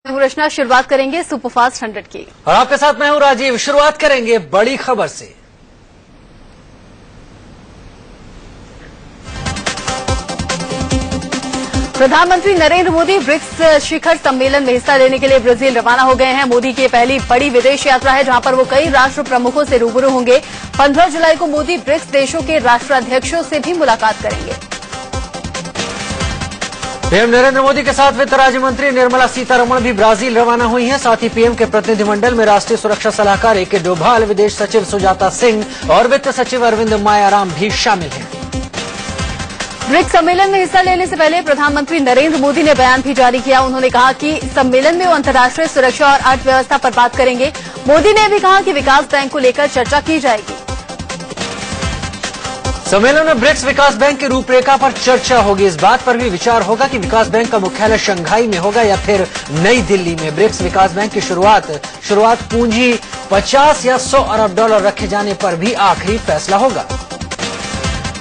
रचना शुरुआत करेंगे सुपरफास्ट 100 की और आपके साथ मैं हूं राजीव। शुरुआत करेंगे बड़ी खबर से। प्रधानमंत्री नरेंद्र मोदी ब्रिक्स शिखर सम्मेलन में हिस्सा लेने के लिए ब्राजील रवाना हो गए हैं। मोदी की पहली बड़ी विदेश यात्रा है, जहां पर वो कई राष्ट्र प्रमुखों से रूबरू होंगे। 15 जुलाई को मोदी ब्रिक्स देशों के राष्ट्राध्यक्षों से भी मुलाकात करेंगे। पीएम नरेंद्र मोदी के साथ वित्त राज्य मंत्री निर्मला सीतारमण भी ब्राजील रवाना हुई हैं। साथ ही पीएम के प्रतिनिधिमंडल में राष्ट्रीय सुरक्षा सलाहकार ए.के. डोभाल, विदेश सचिव सुजाता सिंह और वित्त सचिव अरविंद मायाराम भी शामिल हैं। ब्रिक्स सम्मेलन में हिस्सा लेने से पहले प्रधानमंत्री नरेंद्र मोदी ने बयान भी जारी किया। उन्होंने कहा कि सम्मेलन में वो अंतर्राष्ट्रीय सुरक्षा और अर्थव्यवस्था पर बात करेंगे। मोदी ने भी कहा कि विकास बैंक को लेकर चर्चा की जाएगी। सम्मेलन में ब्रिक्स विकास बैंक की रूपरेखा पर चर्चा होगी। इस बात पर भी विचार होगा कि विकास बैंक का मुख्यालय शंघाई में होगा या फिर नई दिल्ली में। ब्रिक्स विकास बैंक की शुरुआत पूंजी 50 या 100 अरब डॉलर रखे जाने पर भी आखिरी फैसला होगा।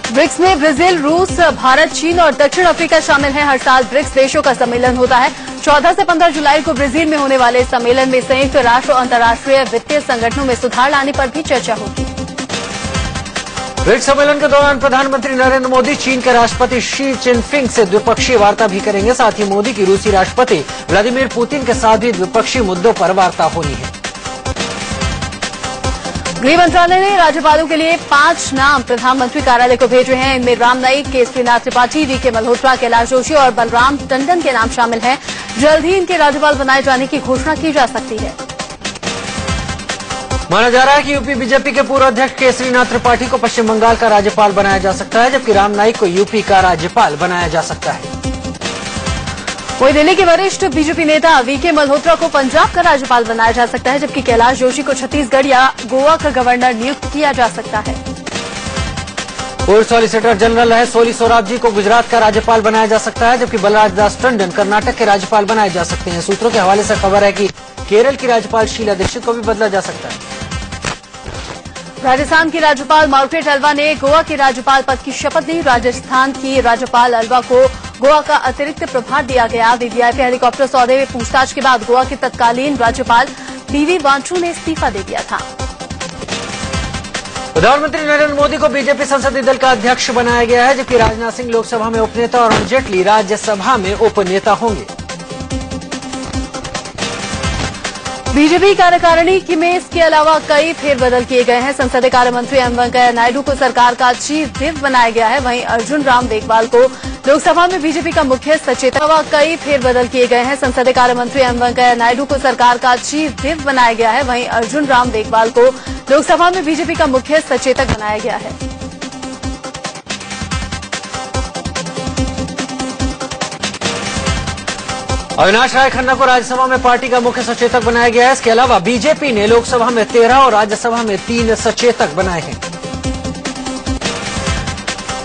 ब्रिक्स में ब्राजील, रूस, भारत, चीन और दक्षिण अफ्रीका शामिल हैं। हर साल ब्रिक्स देशों का सम्मेलन होता है। 14 से 15 जुलाई को ब्राजील में होने वाले सम्मेलन में संयुक्त राष्ट्र और अंतर्राष्ट्रीय वित्तीय संगठनों में सुधार लाने पर भी चर्चा होगी। ब्रिक्स सम्मेलन के दौरान प्रधानमंत्री नरेंद्र मोदी चीन के राष्ट्रपति शी चिनफिंग से द्विपक्षीय वार्ता भी करेंगे। साथ ही मोदी की रूसी राष्ट्रपति व्लादिमीर पुतिन के साथ भी द्विपक्षीय मुद्दों पर वार्ता होनी है। गृह मंत्रालय ने राज्यपालों के लिए 5 नाम प्रधानमंत्री कार्यालय को भेजे हैं। इनमें राम नाईक, केसरीनाथ त्रिपाठी, वी.के. मल्होत्रा, कैलाश जोशी और बलराम टंडन के नाम शामिल हैं। जल्द ही इनके राज्यपाल बनाए जाने की घोषणा की जा सकती है। माना जा रहा है कि यूपी बीजेपी के पूर्व अध्यक्ष केसरीनाथ त्रिपाठी को पश्चिम बंगाल का राज्यपाल बनाया जा सकता है, जबकि राम नाईक को यूपी का राज्यपाल बनाया जा सकता है। वहीं दिल्ली के वरिष्ठ बीजेपी नेता वी.के. मल्होत्रा को पंजाब का राज्यपाल बनाया जा सकता है, जबकि कैलाश जोशी को छत्तीसगढ़ या गोवा का गवर्नर नियुक्त किया जा सकता है। पूर्व सॉलिसिटर जनरल रहे सोली सोराब जी को गुजरात का राज्यपाल बनाया जा सकता है, जबकि बलराज दास टंडन कर्नाटक के राज्यपाल बनाए जा सकते हैं। सूत्रों के हवाले से खबर है कि केरल की राज्यपाल शीला दीक्षित को भी बदला जा सकता है। राजस्थान की राज्यपाल मार्गरेट अल्वा ने गोवा के राज्यपाल पद की शपथ ली। राजस्थान की राज्यपाल अल्वा को गोवा का अतिरिक्त प्रभार दिया गया। वीवीआईपी हेलीकॉप्टर सौदे में पूछताछ के बाद गोवा के तत्कालीन राज्यपाल पीवी वांचू ने इस्तीफा दे दिया था। प्रधानमंत्री नरेंद्र मोदी को बीजेपी संसदीय दल का अध्यक्ष बनाया गया है, जबकि राजनाथ सिंह लोकसभा में उपनेता और अरुण जेटली राज्यसभा में उपनेता होंगे। बीजेपी कार्यकारिणी में इसके अलावा कई फेरबदल किए गए हैं। संसदीय कार्य मंत्री एम वेंकैया नायडू को सरकार का चीफ व्हिप बनाया गया है। वहीं अर्जुन राम मेघवाल को लोकसभा में बीजेपी का मुख्य सचेतक कई फेरबदल किए गए हैं। संसदीय कार्य मंत्री एम वेंकैया नायडू को सरकार का चीफ व्हिप बनाया गया है। वहीं अर्जुन राम मेघवाल को लोकसभा में बीजेपी का मुख्य सचेतक बनाया गया है। अविनाश राय खन्ना को राज्यसभा में पार्टी का मुख्य सचेतक बनाया गया है। इसके अलावा बीजेपी ने लोकसभा में 13 और राज्यसभा में 3 सचेतक बनाए हैं।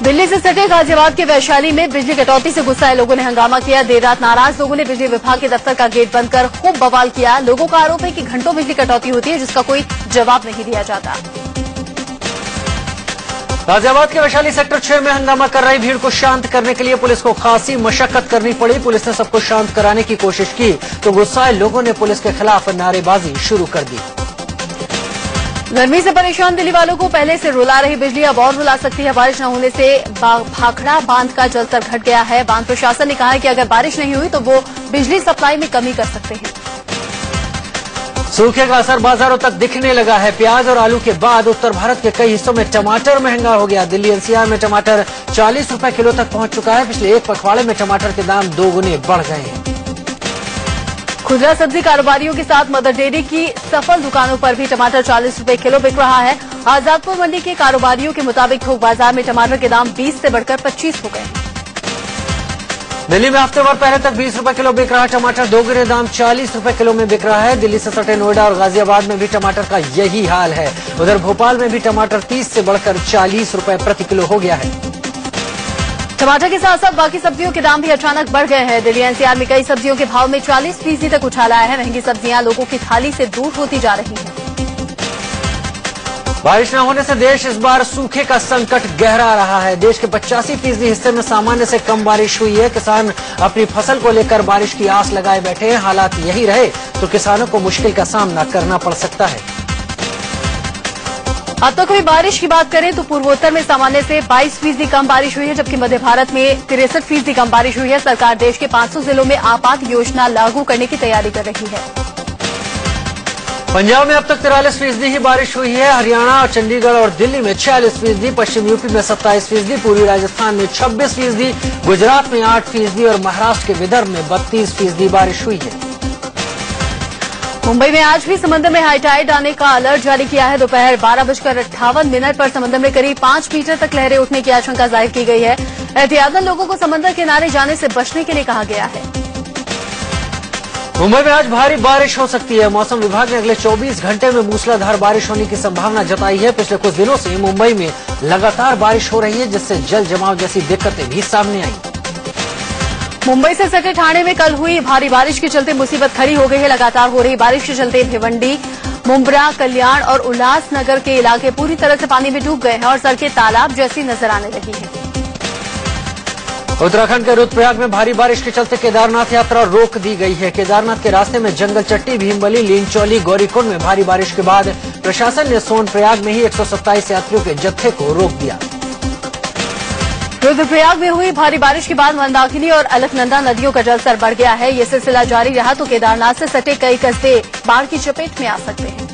दिल्ली से सटे गाजियाबाद के वैशाली में बिजली कटौती से गुस्साए लोगों ने हंगामा किया। देर रात नाराज लोगों ने बिजली विभाग के दफ्तर का गेट बंद कर खूब बवाल किया। लोगों का आरोप है कि घंटों बिजली कटौती होती है, जिसका कोई जवाब नहीं दिया जाता। गाजियाबाद के वैशाली सेक्टर 6 में हंगामा कर रही भीड़ को शांत करने के लिए पुलिस को खासी मशक्कत करनी पड़ी। पुलिस ने सबको शांत कराने की कोशिश की तो गुस्साए लोगों ने पुलिस के खिलाफ नारेबाजी शुरू कर दी। गर्मी से परेशान दिल्ली वालों को पहले से रुला रही बिजली अब और रुला सकती है। बारिश न होने से भाखड़ा बांध का जलस्तर घट गया है। बांध प्रशासन ने कहा है कि अगर बारिश नहीं हुई तो वो बिजली सप्लाई में कमी कर सकते हैं। सूखे का असर बाजारों तक दिखने लगा है। प्याज और आलू के बाद उत्तर भारत के कई हिस्सों में टमाटर महंगा हो गया। दिल्ली एनसीआर में टमाटर 40 रुपए किलो तक पहुंच चुका है। पिछले एक पखवाड़े में टमाटर के दाम 2 गुने बढ़ गए हैं। खुदरा सब्जी कारोबारियों के साथ मदर डेयरी की सफल दुकानों पर भी टमाटर 40 रुपए किलो बिक रहा है। आजादपुर मंडी के कारोबारियों के मुताबिक थोक बाजार में टमाटर के दाम 20 से बढ़कर 25 हो गए हैं। दिल्ली में हफ्ते भर पहले तक 20 रुपए किलो बिक रहा टमाटर 2 गुने दाम 40 रुपए किलो में बिक रहा है। दिल्ली से सटे नोएडा और गाजियाबाद में भी टमाटर का यही हाल है। उधर भोपाल में भी टमाटर 30 से बढ़कर 40 रुपए प्रति किलो हो गया है। टमाटर के साथ साथ बाकी सब्जियों के दाम भी अचानक बढ़ गए हैं। दिल्ली एनसीआर में कई सब्जियों के भाव में 40% तक उछाल आया है। महंगी सब्जियां लोगों की थाली से दूर होती जा रही हैं। बारिश न होने से देश इस बार सूखे का संकट गहरा रहा है। देश के 85% हिस्से में सामान्य से कम बारिश हुई है। किसान अपनी फसल को लेकर बारिश की आस लगाए बैठे हैं। हालात यही रहे तो किसानों को मुश्किल का सामना करना पड़ सकता है। अब तक हुई बारिश की बात करें तो पूर्वोत्तर में सामान्य से 22% कम बारिश हुई है, जबकि मध्य भारत में 63% कम बारिश हुई है। सरकार देश के 500 जिलों में आपात योजना लागू करने की तैयारी कर रही है। पंजाब में अब तक 43% ही बारिश हुई है। हरियाणा, चंडीगढ़ और दिल्ली में 46%, पश्चिम यूपी में 27%, पूर्वी राजस्थान में 26%, गुजरात में 8% और महाराष्ट्र के विदर्भ में 32% बारिश हुई है। मुंबई में आज भी समंदर में हाई टाइड आने का अलर्ट जारी किया है। दोपहर 12:58 पर समंदर में करीब 5 मीटर तक लहरें उठने की आशंका जाहिर की गई है। एहतियातन लोगों को समंदर किनारे जाने से बचने के लिए कहा गया है। मुंबई में आज भारी बारिश हो सकती है। मौसम विभाग ने अगले 24 घंटे में मूसलाधार बारिश होने की संभावना जताई है। पिछले कुछ दिनों से मुंबई में लगातार बारिश हो रही है, जिससे जल जमाव जैसी दिक्कतें भी सामने आई। मुंबई से सटे ठाणे में कल हुई भारी बारिश के चलते मुसीबत खड़ी हो गई है। लगातार हो रही बारिश के चलते भिवंडी, मुंब्रा, कल्याण और उल्लासनगर के इलाके पूरी तरह से पानी में डूब गए हैं और सड़कें तालाब जैसी नजर आने लगी हैं। उत्तराखंड के रुद्रप्रयाग में भारी बारिश के चलते केदारनाथ यात्रा रोक दी गई है। केदारनाथ के रास्ते में जंगल चट्टी, भीमबली, लीनचौली, गौरीकुंड में भारी बारिश के बाद प्रशासन ने सोनप्रयाग में ही 127 यात्रियों के जत्थे को रोक दिया। रुद्रप्रयाग में हुई भारी बारिश के बाद मंदाकिनी और अलकनंदा नदियों का जलस्तर बढ़ गया है। ये सिलसिला जारी रहा तो केदारनाथ से सटे कई कस्बे बाढ़ की चपेट में आ सकते हैं।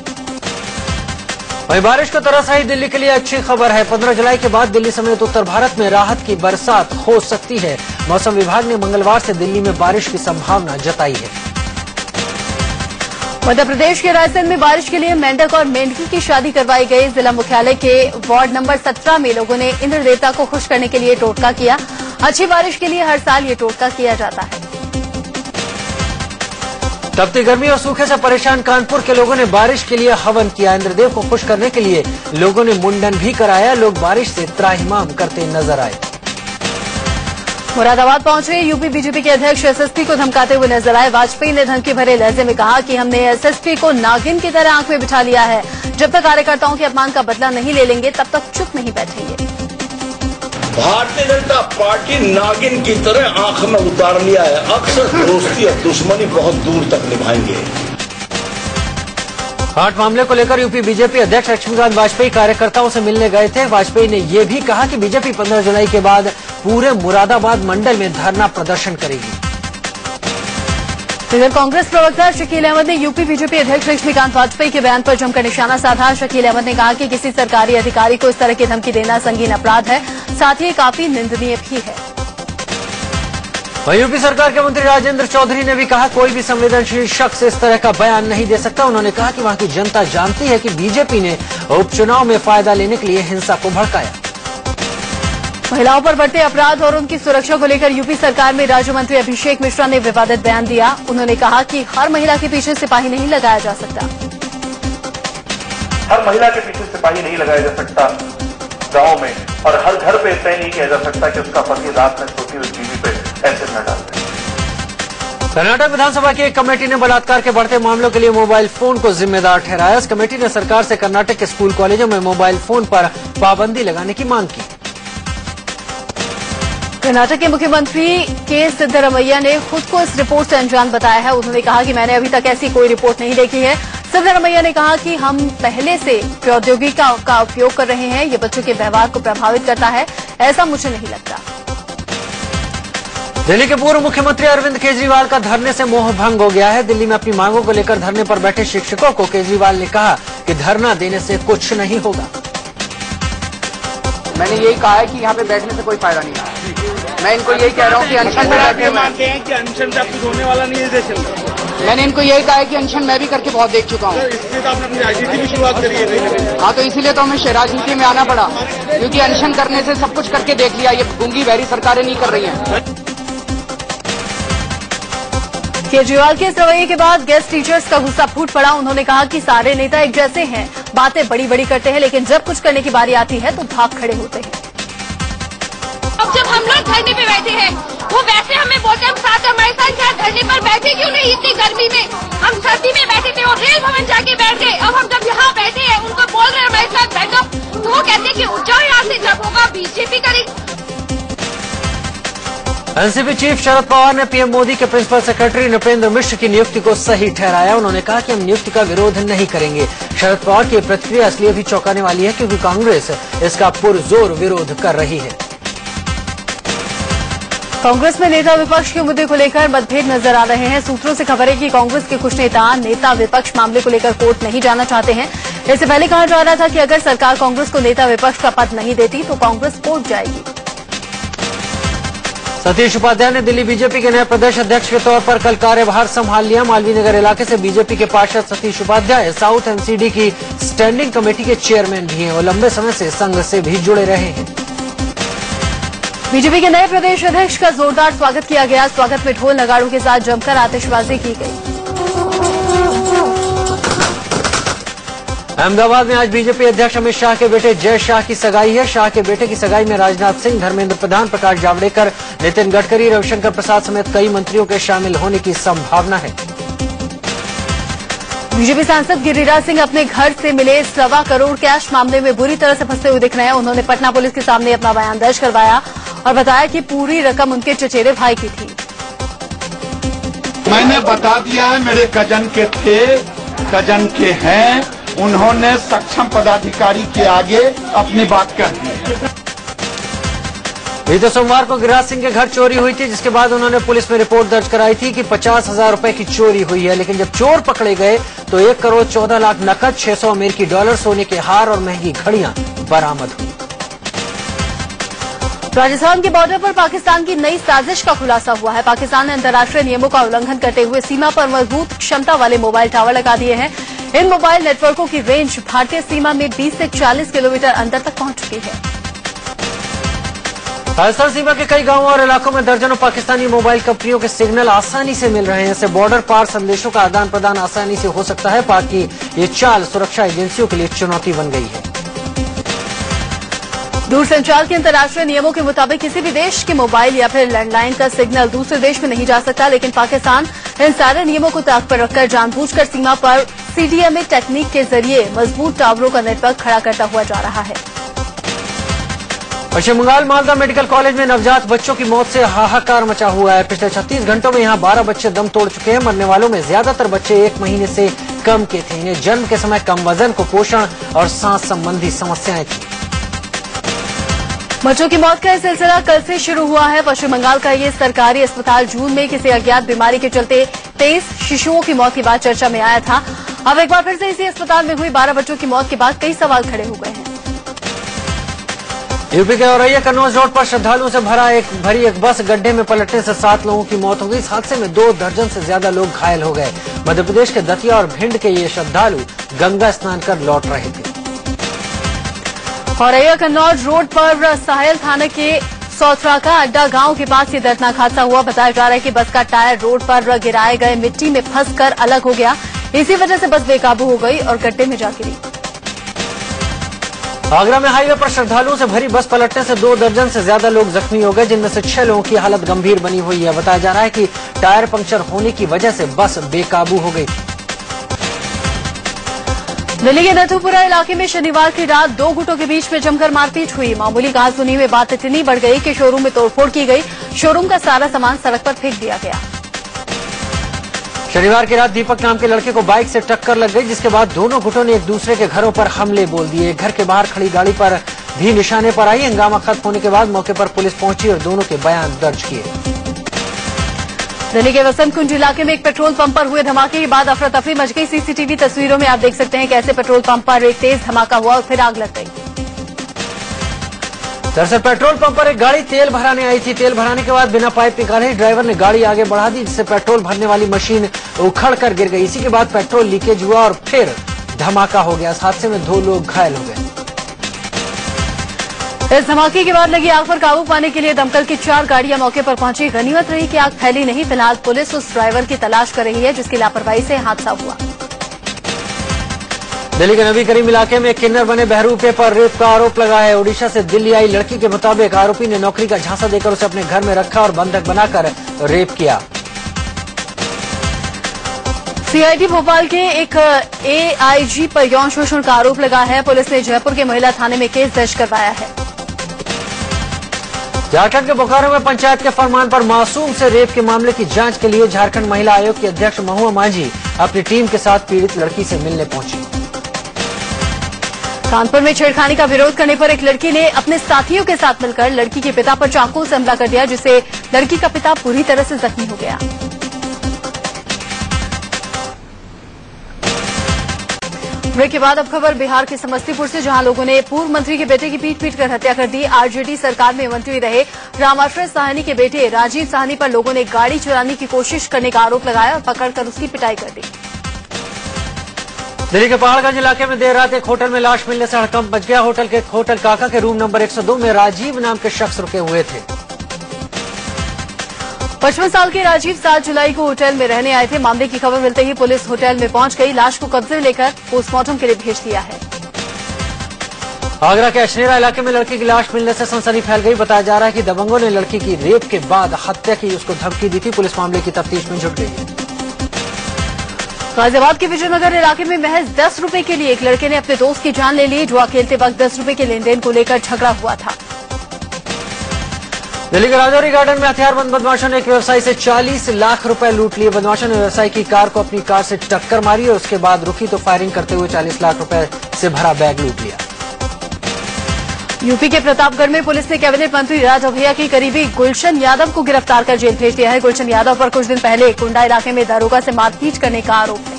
वहीं बारिश को तरस आई दिल्ली के लिए अच्छी खबर है। 15 जुलाई के बाद दिल्ली समेत उत्तर भारत में राहत की बरसात हो सकती है। मौसम विभाग ने मंगलवार से दिल्ली में बारिश की संभावना जताई है। मध्य प्रदेश के रायसेन में बारिश के लिए मेंढक और मेंढकी की शादी करवाई गई। जिला मुख्यालय के वार्ड नंबर 17 में लोगों ने इंद्र देवता को खुश करने के लिए टोटका किया। अच्छी बारिश के लिए हर साल ये टोटका किया जाता है। तपती गर्मी और सूखे से परेशान कानपुर के लोगों ने बारिश के लिए हवन किया। इंद्रदेव को खुश करने के लिए लोगों ने मुंडन भी कराया। लोग बारिश से त्राहिमाम करते नजर आए। मुरादाबाद पहुंचे यूपी बीजेपी के अध्यक्ष एसएसपी को धमकाते हुए नजर आए। वाजपेयी ने धमकी भरे लहजे में कहा कि हमने एसएसपी को नागिन की तरह आंख में बिठा लिया है। जब तक कार्यकर्ताओं के अपमान का बदला नहीं ले लेंगे तब तक चुप नहीं बैठेंगे। भारतीय जनता पार्टी नागिन की तरह आंख में उतार लिया है। अक्सर दोस्ती और दुश्मनी बहुत दूर तक निभाएंगे। हाट मामले को लेकर यूपी बीजेपी अध्यक्ष लक्ष्मीकांत वाजपेयी कार्यकर्ताओं से मिलने गए थे। वाजपेयी ने ये भी कहा कि बीजेपी 15 जुलाई के बाद पूरे मुरादाबाद मंडल में धरना प्रदर्शन करेगी। इधर कांग्रेस प्रवक्ता शकील अहमद ने यूपी बीजेपी अध्यक्ष लक्ष्मीकांत वाजपेयी के बयान पर जमकर निशाना साधा। शकील अहमद ने कहा कि किसी सरकारी अधिकारी को इस तरह की धमकी देना संगीन अपराध है, साथ ही काफी निंदनीय भी है। वहीं यूपी सरकार के मंत्री राजेंद्र चौधरी ने भी कहा कोई भी संवेदनशील शख्स इस तरह का बयान नहीं दे सकता। उन्होंने कहा कि वहां की जनता जानती है कि बीजेपी ने उपचुनाव में फायदा लेने के लिए हिंसा को भड़काया। महिलाओं पर बढ़ते अपराध और उनकी सुरक्षा को लेकर यूपी सरकार में राज्य मंत्री अभिषेक मिश्रा ने विवादित बयान दिया। उन्होंने कहा कि हर महिला के पीछे सिपाही नहीं लगाया जा सकता। हर महिला के पीछे सिपाही नहीं लगाया जा सकता गांव में, और हर घर पे तय नहीं किया जा सकता कि उसका पति रात में सोती हुई बीवी पे एसिड न डाल दे। कर्नाटक विधानसभा की एक कमेटी ने बलात्कार के बढ़ते मामलों के लिए मोबाइल फोन को जिम्मेदार ठहराया। इस कमेटी ने सरकार से कर्नाटक के स्कूल कॉलेजों में मोबाइल फोन पर पाबंदी लगाने की मांग की। कर्नाटक के मुख्यमंत्री के सिद्धरमैया ने खुद को इस रिपोर्ट से अनजान बताया है। उन्होंने कहा कि मैंने अभी तक ऐसी कोई रिपोर्ट नहीं देखी है। सिद्धरमैया ने कहा कि हम पहले से प्रौद्योगिकी का उपयोग कर रहे हैं। ये बच्चों के व्यवहार को प्रभावित करता है, ऐसा मुझे नहीं लगता। दिल्ली के पूर्व मुख्यमंत्री अरविंद केजरीवाल का धरने से मोह भंग हो गया है। दिल्ली में अपनी मांगों को लेकर धरने पर बैठे शिक्षकों को केजरीवाल ने कहा कि धरना देने से कुछ नहीं होगा। मैंने यही कहा है कि यहाँ पे बैठने से कोई फायदा नहीं है। मैं इनको यही कह रहा हूँ कि अनशन में बैठे मानते हैं कि अनशन से कुछ होने वाला नहीं है देश में। मैंने इनको यही कहा है कि अनशन मैं भी करके बहुत देख चुका हूँ। इसलिए तो आपने अपनी राजनीति की शुरुआत करी है। हाँ, तो इसीलिए तो हमें राजनीति में आना पड़ा, क्योंकि अनशन करने से सब कुछ करके देख लिया। ये गूंगी बहरी सरकारें नहीं कर रही हैं। केजरीवाल के इस रवैये के बाद गेस्ट टीचर्स का गुस्सा फूट पड़ा। उन्होंने कहा कि सारे नेता एक जैसे हैं, बातें बड़ी बड़ी करते हैं, लेकिन जब कुछ करने की बारी आती है तो भाग खड़े होते हैं। अब जब हम लोग धरने पे बैठे हैं, वो वैसे हमें बोलते हम साथ हमारे साथ यहाँ धरने पर बैठे क्यों नहीं? इतनी गर्मी में हम सर्दी में बैठे थे और रेल भवन जाके बैठ गए। अब हम जब यहाँ बैठे हैं उनको बोल रहे हैं हमारे साथ बोलते कि उठ जाओ यहाँ से, जब होगा बीजेपी करेगी। एनसीपी चीफ शरद पवार ने पीएम मोदी के प्रिंसिपल सेक्रेटरी नृपेंद्र मिश्र की नियुक्ति को सही ठहराया। उन्होंने कहा कि हम नियुक्ति का विरोध नहीं करेंगे। शरद पवार की प्रतिक्रिया इसलिए भी चौंकाने वाली है क्योंकि कांग्रेस इसका पुरजोर विरोध कर रही है। कांग्रेस में नेता विपक्ष के मुद्दे को लेकर मतभेद नजर आ रहे हैं। सूत्रों से खबर है कि कांग्रेस के कुछ नेता विपक्ष मामले को लेकर कोर्ट नहीं जाना चाहते हैं। इससे पहले कहा जा रहा था कि अगर सरकार कांग्रेस को नेता विपक्ष का पद नहीं देती तो कांग्रेस कोर्ट जाएगी। सतीश उपाध्याय ने दिल्ली बीजेपी के नए प्रदेश अध्यक्ष के तौर पर कल कार्यभार संभाल लिया। मालवीय नगर इलाके से बीजेपी के पार्षद सतीश उपाध्याय साउथ एमसीडी की स्टैंडिंग कमेटी के चेयरमैन भी हैं और लंबे समय से संघ से भी जुड़े रहे हैं। बीजेपी के नए प्रदेश अध्यक्ष का जोरदार स्वागत किया गया। स्वागत में ढोल नगाड़ों के साथ जमकर आतिशबाजी की गई। अहमदाबाद में आज बीजेपी अध्यक्ष अमित शाह के बेटे जय शाह की सगाई है। शाह के बेटे की सगाई में राजनाथ सिंह, धर्मेंद्र प्रधान, प्रकाश जावड़ेकर, नितिन गडकरी, रविशंकर प्रसाद समेत कई मंत्रियों के शामिल होने की संभावना है। बीजेपी सांसद गिरिराज सिंह अपने घर से मिले 1.25 करोड़ कैश मामले में बुरी तरह से फंसे हुए दिख रहे हैं। उन्होंने पटना पुलिस के सामने अपना बयान दर्ज करवाया और बताया कि पूरी रकम उनके चचेरे भाई की थी। मैंने बता दिया है, मेरे कजन के थे, कजन के हैं। उन्होंने सक्षम पदाधिकारी के आगे अपनी बात कह दी। बीते सोमवार को गिरिराज सिंह के घर चोरी हुई थी, जिसके बाद उन्होंने पुलिस में रिपोर्ट दर्ज कराई थी कि 50,000 रुपए की चोरी हुई है। लेकिन जब चोर पकड़े गए तो 1 करोड़ 14 लाख नकद, 600 अमेरिकी डॉलर, सोने के हार और महंगी घड़ियां बरामद हुई। राजस्थान के बॉर्डर पर पाकिस्तान की नई साजिश का खुलासा हुआ है। पाकिस्तान ने अंतर्राष्ट्रीय नियमों का उल्लंघन करते हुए सीमा पर मजबूत क्षमता वाले मोबाइल टावर लगा दिए हैं। इन मोबाइल नेटवर्कों की रेंज भारतीय सीमा में 20 से 40 किलोमीटर अंदर तक पहुंच चुकी है। राजस्थान सीमा के कई गांवों और इलाकों में दर्जनों पाकिस्तानी मोबाइल कंपनियों के सिग्नल आसानी से मिल रहे हैं। इससे बॉर्डर पार संदेशों का आदान प्रदान आसानी से हो सकता है। पाक की ये चाल सुरक्षा एजेंसियों के लिए चुनौती बन गई है। दूरसंचार के अंतर्राष्ट्रीय नियमों के मुताबिक किसी भी देश के मोबाइल या फिर लैंडलाइन का सिग्नल दूसरे देश में नहीं जा सकता, लेकिन पाकिस्तान इन सारे नियमों को ताक पर रखकर जानबूझकर सीमा पर सीडीएमए टेक्निक के जरिए मजबूत टावरों का नेटवर्क खड़ा करता हुआ जा रहा है। पश्चिम बंगाल मालदा मेडिकल कॉलेज में नवजात बच्चों की मौत से हाहाकार मचा हुआ है। पिछले 36 घंटों में यहां 12 बच्चे दम तोड़ चुके हैं। मरने वालों में ज्यादातर बच्चे 1 महीने से कम के थे। इन्हें जन्म के समय कम वजन, कुपोषण और सांस संबंधी समस्याएं थी। बच्चों की मौत का यह सिलसिला कल से शुरू हुआ है। पश्चिम बंगाल का ये सरकारी अस्पताल जून में किसी अज्ञात बीमारी के चलते 23 शिशुओं की मौत के बाद चर्चा में आया था। अब एक बार फिर से इसी अस्पताल में हुई 12 बच्चों की मौत के बाद कई सवाल खड़े हो गए हैं। यूपी के औरैया कन्नौज रोड पर श्रद्धालुओं से भरी एक बस गड्ढे में पलटने से 7 लोगों की मौत हो गई। इस हादसे में 2 दर्जन से ज्यादा लोग घायल हो गए। मध्य प्रदेश के दतिया और भिंड के ये श्रद्धालु गंगा स्नान कर लौट रहे थे। औरैया कन्नौज रोड पर साहेल थाना के सौथराका अड्डा गांव के पास ये दर्दनाक हादसा हुआ। बताया जा रहा है कि बस का टायर रोड पर गिराए गए मिट्टी में फंसकर अलग हो गया। इसी वजह से बस बेकाबू हो गई और गड्ढे में जा गिरी। आगरा में हाईवे पर श्रद्धालुओं से भरी बस पलटने से 2 दर्जन से ज्यादा लोग जख्मी हो गए, जिनमें से 6 लोगों की हालत गंभीर बनी हुई है। बताया जा रहा है कि टायर पंक्चर होने की वजह से बस बेकाबू हो गई थी। दिल्ली के नथुपुरा इलाके में शनिवार की रात 2 गुटों के बीच में जमकर मारपीट हुई। मामूली कहासुनी में बात इतनी बढ़ गई कि शोरूम में तोड़फोड़ की गई। शोरूम का सारा सामान सड़क पर फेंक दिया गया। शनिवार की रात दीपक नाम के लड़के को बाइक से टक्कर लग गई, जिसके बाद दोनों गुटों ने एक दूसरे के घरों पर हमले बोल दिए। घर के बाहर खड़ी गाड़ी पर भी निशाने पर आई। हंगामा खत्म होने के बाद मौके पर पुलिस पहुंची और दोनों के बयान दर्ज किए। दिल्ली के वसंत कुंज इलाके में एक पेट्रोल पंप पर हुए धमाके के बाद अफरा तफरी मच गई। सीसीटीवी तस्वीरों में आप देख सकते हैं कैसे पेट्रोल पंप पर एक तेज धमाका हुआ और फिर आग लग गई। दरअसल पेट्रोल पंप पर एक गाड़ी तेल भराने आई थी। तेल भराने के बाद बिना पाइप निकाले ड्राइवर ने गाड़ी आगे बढ़ा दी, जिससे पेट्रोल भरने वाली मशीन उखड़ कर गिर गई। इसी के बाद पेट्रोल लीकेज हुआ और फिर धमाका हो गया। इस हादसे में 2 लोग घायल हो गए। इस धमाके के बाद लगी आग पर काबू पाने के लिए दमकल की 4 गाड़ियां मौके पर पहुंची। गनीमत रही कि आग फैली नहीं। फिलहाल पुलिस उस ड्राइवर की तलाश कर रही है जिसकी लापरवाही से हादसा हुआ। दिल्ली के नबी करीम इलाके में एक किन्नर बने बहरूपे पर रेप का आरोप लगा है। ओडिशा से दिल्ली आई लड़की के मुताबिक आरोपी ने नौकरी का झांसा देकर उसे अपने घर में रखा और बंधक बनाकर रेप किया। सीआईडी भोपाल के एक एआईजी पर यौन शोषण का आरोप लगा है। पुलिस ने जयपुर के महिला थाने में केस दर्ज करवाया है। झारखंड के बोकारो में पंचायत के फरमान पर मासूम से रेप के मामले की जांच के लिए झारखंड महिला आयोग की अध्यक्ष महुआ मांझी अपनी टीम के साथ पीड़ित लड़की से मिलने पहुंची। कानपुर में छेड़खानी का विरोध करने पर एक लड़की ने अपने साथियों के साथ मिलकर लड़की के पिता पर चाकू से हमला कर दिया, जिससे लड़की का पिता पूरी तरह से जख्मी हो गया। ब्रेक के बाद अब खबर बिहार के समस्तीपुर से, जहां लोगों ने पूर्व मंत्री के बेटे की पीट कर हत्या कर दी। आरजेडी सरकार में मंत्री रहे रामाश्रय साहनी के बेटे राजीव साहनी पर लोगों ने गाड़ी चुराने की कोशिश करने का आरोप लगाया और पकड़कर उसकी पिटाई कर दी। दिल्ली के पहाड़गंज इलाके में देर रात एक होटल में लाश मिलने से हड़कंप मच गया। होटल काका के रूम नंबर 102 में राजीव नाम के शख्स रुके हुए थे। 55 साल के राजीव 7 जुलाई को होटल में रहने आए थे। मामले की खबर मिलते ही पुलिस होटल में पहुंच गई। लाश को कब्जे में लेकर पोस्टमार्टम के लिए भेज दिया है। आगरा के अशनेरा इलाके में लड़की की लाश मिलने से सनसनी फैल गई। बताया जा रहा है कि दबंगों ने लड़की की रेप के बाद हत्या की, उसको धमकी दी थी। पुलिस मामले की तफ्तीश में जुट गई है। गाजियाबाद के विजयनगर इलाके में महज 10 रुपए के लिए एक लड़के ने अपने दोस्त की जान ले ली। जुआ खेलते वक्त 10 रुपए के लेनदेन को लेकर झगड़ा हुआ था। दिल्ली के राजौरी गार्डन में हथियारबंद बदमाशों ने एक व्यवसायी से 40 लाख रुपए लूट लिए। बदमाशों ने व्यवसायी की कार को अपनी कार से टक्कर मारी और उसके बाद रुकी तो फायरिंग करते हुए 40 लाख रुपए से भरा बैग लूट लिया। यूपी के प्रतापगढ़ में पुलिस ने कैबिनेट मंत्री राज अभैया की करीबी गुलशन यादव को गिरफ्तार कर जेल भेज दिया है। गुलशन यादव पर कुछ दिन पहले कुंडा इलाके में दारोगा से मारपीट करने का आरोप है।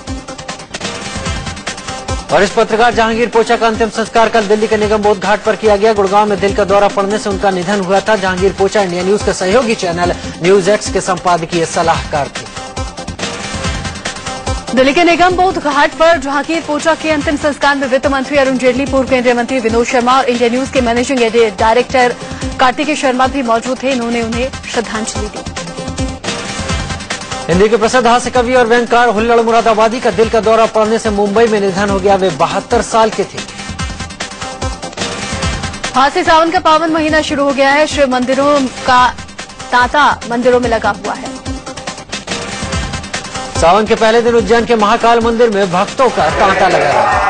और इस पत्रकार जहांगीर पोचा का अंतिम संस्कार कल दिल्ली के निगम बोध घाट पर किया गया। गुड़गांव में दिल का दौरा पड़ने से उनका निधन हुआ था। जहांगीर पोचा इंडिया न्यूज के सहयोगी चैनल न्यूज एक्स के संपादकीय सलाहकार थे। दिल्ली के निगम बोध घाट पर जहांगीर पोचा के अंतिम संस्कार में वित्त मंत्री अरुण जेटली, पूर्व केंद्रीय मंत्री विनोद शर्मा और इंडिया न्यूज के मैनेजिंग डायरेक्टर कार्तिकेय शर्मा भी मौजूद थे। इन्होंने उन्हें श्रद्धांजलि दी। हिंदी के प्रसिद्ध हास्य कवि और व्यंगकार हुल्लड़ मुरादाबादी का दिल का दौरा पड़ने से मुंबई में निधन हो गया। वे 72 साल के थे। आज से सावन का पावन महीना शुरू हो गया है। शिव मंदिरों का तांता मंदिरों में लगा हुआ है। सावन के पहले दिन उज्जैन के महाकाल मंदिर में भक्तों का तांता लगा है।